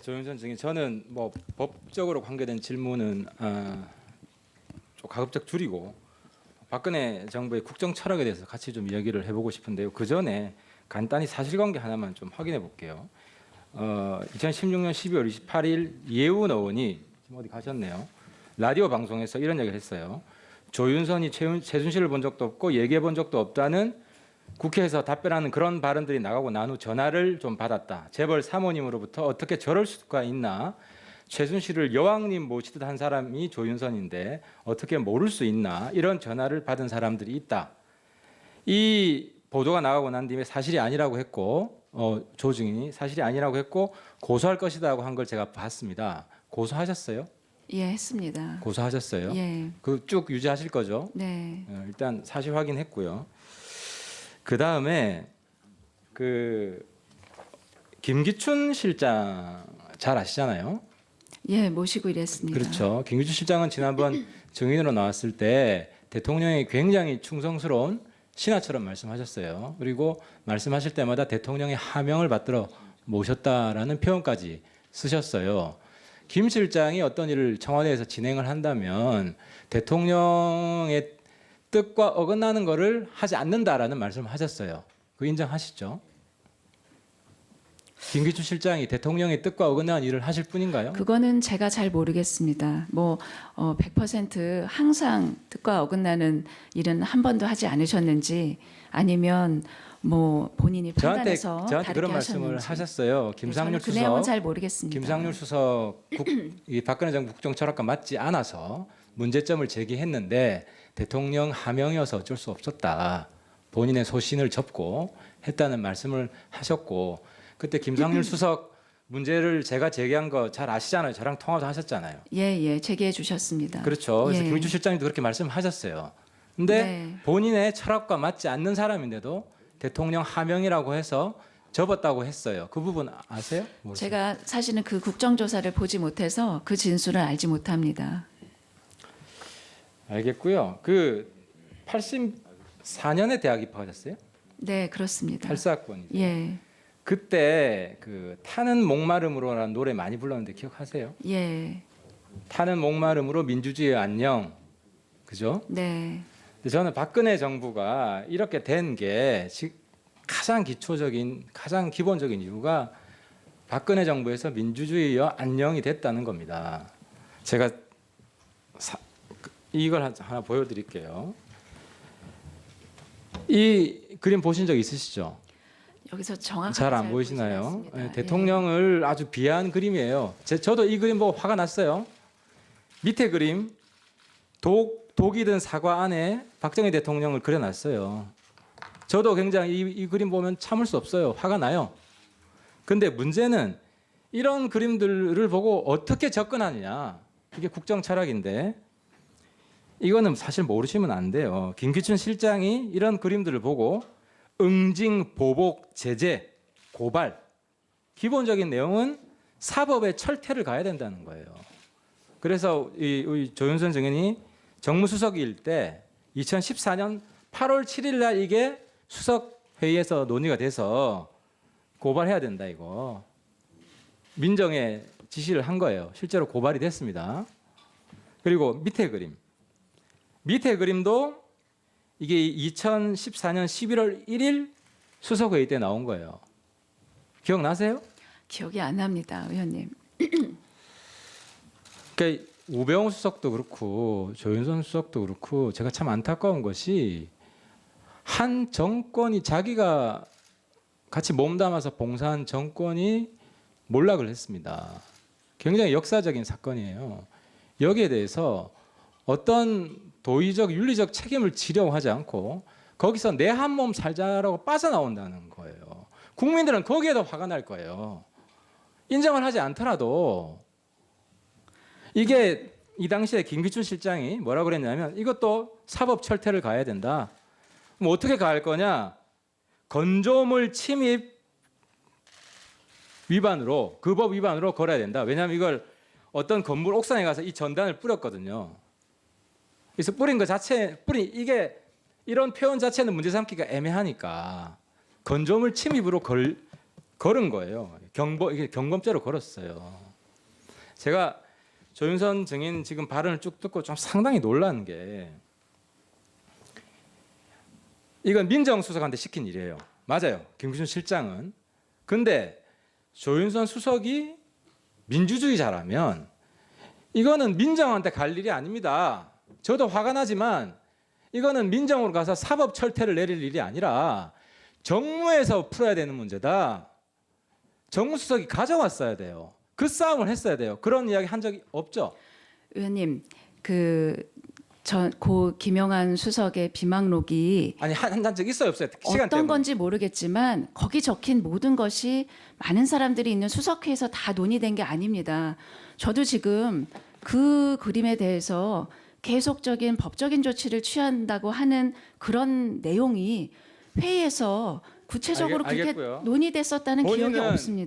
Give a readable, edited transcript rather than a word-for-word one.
조윤선 증인, 저는 뭐 법적으로 관계된 질문은 좀 가급적 줄이고 박근혜 정부의 국정 철학에 대해서 같이 좀 이야기를 해보고 싶은데요. 그 전에 간단히 사실관계 하나만 좀 확인해 볼게요. 2016년 12월 28일 이해운 의원이 지금 어디 가셨네요. 라디오 방송에서 이런 얘기를 했어요. 조윤선이 최순실을 본 적도 없고 얘기해 본 적도 없다는 국회에서 답변하는 그런 발언들이 나가고 난 후 전화를 좀 받았다. 재벌 사모님으로부터 어떻게 저럴 수가 있나. 최순실을 여왕님 모시듯 한 사람이 조윤선인데 어떻게 모를 수 있나. 이런 전화를 받은 사람들이 있다. 이 보도가 나가고 난 뒤에 사실이 아니라고 했고 조 증인이 사실이 아니라고 했고 고소할 것이다 고 한 걸 제가 봤습니다. 고소하셨어요? 예, 했습니다. 고소하셨어요? 예. 그 쭉 유지하실 거죠? 네. 일단 사실 확인했고요. 그 다음에 그 김기춘 실장 잘 아시잖아요. 예, 모시고 일했습니다. 그렇죠. 김기춘 실장은 지난번 증인으로 나왔을 때 대통령이 굉장히 충성스러운 신하처럼 말씀하셨어요. 그리고 말씀하실 때마다 대통령의 하명을 받들어 모셨다라는 표현까지 쓰셨어요. 김 실장이 어떤 일을 청와대에서 진행을 한다면 대통령의 뜻과 어긋나는 것을 하지 않는다라는 말씀을 하셨어요. 그 인정하시죠? 김기춘 실장이 대통령의 뜻과 어긋나는 일을 하실 뿐인가요? 그거는 제가 잘 모르겠습니다. 100% 항상 뜻과 어긋나는 일은 한 번도 하지 않으셨는지 아니면 본인이 판단해서 저한테 그런 다르게 말씀을 하셨는지. 하셨어요. 김상률 그 내용은 수석. 잘 모르겠습니다. 김상률 수석 이 박근혜 정부 국정 철학과 맞지 않아서 문제점을 제기했는데 대통령 하명이어서 어쩔 수 없었다. 본인의 소신을 접고 했다는 말씀을 하셨고 그때 김상률 수석 문제를 제가 제기한 거 잘 아시잖아요. 저랑 통화도 하셨잖아요. 예, 제기해 주셨습니다. 그렇죠. 그래서 예. 김기춘 실장님도 그렇게 말씀하셨어요. 근데 네. 본인의 철학과 맞지 않는 사람인데도 대통령 하명이라고 해서 접었다고 했어요. 그 부분 아세요? 모르세요? 제가 사실은 그 국정조사를 보지 못해서 그 진술을 알지 못합니다. 알겠고요. 그 84년에 대학 입학하셨어요? 네, 그렇습니다. 84학번이죠. 예, 그때 그 타는 목마름으로라는 노래 많이 불렀는데 기억하세요? 예, 타는 목마름으로 민주주의 안녕. 그죠? 네. 근데 저는 박근혜 정부가 이렇게 된 게 가장 기초적인, 가장 기본적인 이유가 박근혜 정부에서 민주주의와 안녕이 됐다는 겁니다. 제가 이걸 하나 보여드릴게요. 이 그림 보신 적 있으시죠? 여기서 정확하게 잘 안 보이지 보이시나요? 않습니다. 네, 예. 대통령을 아주 비하한 그림이에요. 저도 이 그림 보고 화가 났어요. 밑에 그림 독이 든 사과 안에 박정희 대통령을 그려놨어요. 저도 굉장히 이 그림 보면 참을 수 없어요. 화가 나요. 근데 문제는 이런 그림들을 보고 어떻게 접근하느냐. 이게 국정 철학인데 이거는 사실 모르시면 안 돼요. 김기춘 실장이 이런 그림들을 보고 응징, 보복, 제재, 고발 기본적인 내용은 사법의 철퇴를 가야 된다는 거예요. 그래서 우리 조윤선 증인이 정무수석일 때 2014년 8월 7일 날 이게 수석 회의에서 논의가 돼서 고발해야 된다 이거. 민정에 지시를 한 거예요. 실제로 고발이 됐습니다. 그리고 밑에 그림. 밑에 그림도 이게 2014년 11월 1일 수석 회의 때 나온 거예요. 기억나세요? 기억이 안 납니다, 의원님. 그러니까 우병우 수석도 그렇고 조윤선 수석도 그렇고 제가 참 안타까운 것이 한 정권이 자기가 같이 몸담아서 봉사한 정권이 몰락을 했습니다. 굉장히 역사적인 사건이에요. 여기에 대해서 어떤 도의적 윤리적 책임을 지려고 하지 않고 거기서 내 한 몸 살자라고 빠져나온다는 거예요. 국민들은 거기에 더 화가 날 거예요. 인정을 하지 않더라도 이게 이 당시에 김기춘 실장이 뭐라고 그랬냐면 이것도 사법 철퇴를 가야 된다. 뭐 어떻게 가할 거냐? 건조물 침입 위반으로 그 법 위반으로 걸어야 된다. 왜냐하면 이걸 어떤 건물 옥상에 가서 이 전단을 뿌렸거든요. 그래서 뿌린 것 자체 이게 이런 표현 자체는 문제 삼기가 애매하니까 건조물 침입으로 걸은 거예요. 이게 경범죄로 걸었어요. 제가 조윤선 증인 지금 발언을 쭉 듣고 좀 상당히 놀란 게 이건 민정수석한테 시킨 일이에요. 맞아요. 김기춘 실장은. 근데 조윤선 수석이 민주주의자라면 이거는 민정한테 갈 일이 아닙니다. 저도 화가 나지만 이거는 민정으로 가서 사법 철퇴를 내릴 일이 아니라 정무에서 풀어야 되는 문제다. 정무수석이 가져왔어야 돼요. 그 싸움을 했어야 돼요. 그런 이야기 한 적이 없죠. 의원님, 고 김영한 수석의 비망록이 아니 한 적 있어요, 없어요? 시간 어떤 때문에. 건지 모르겠지만 거기 적힌 모든 것이 많은 사람들이 있는 수석회에서 다 논의된 게 아닙니다. 저도 지금 그 그림에 대해서 계속적인 법적인 조치를 취한다고 하는 그런 내용이 회의에서 구체적으로 그렇게 알겠고요. 논의됐었다는 기억이 본인은 없습니다.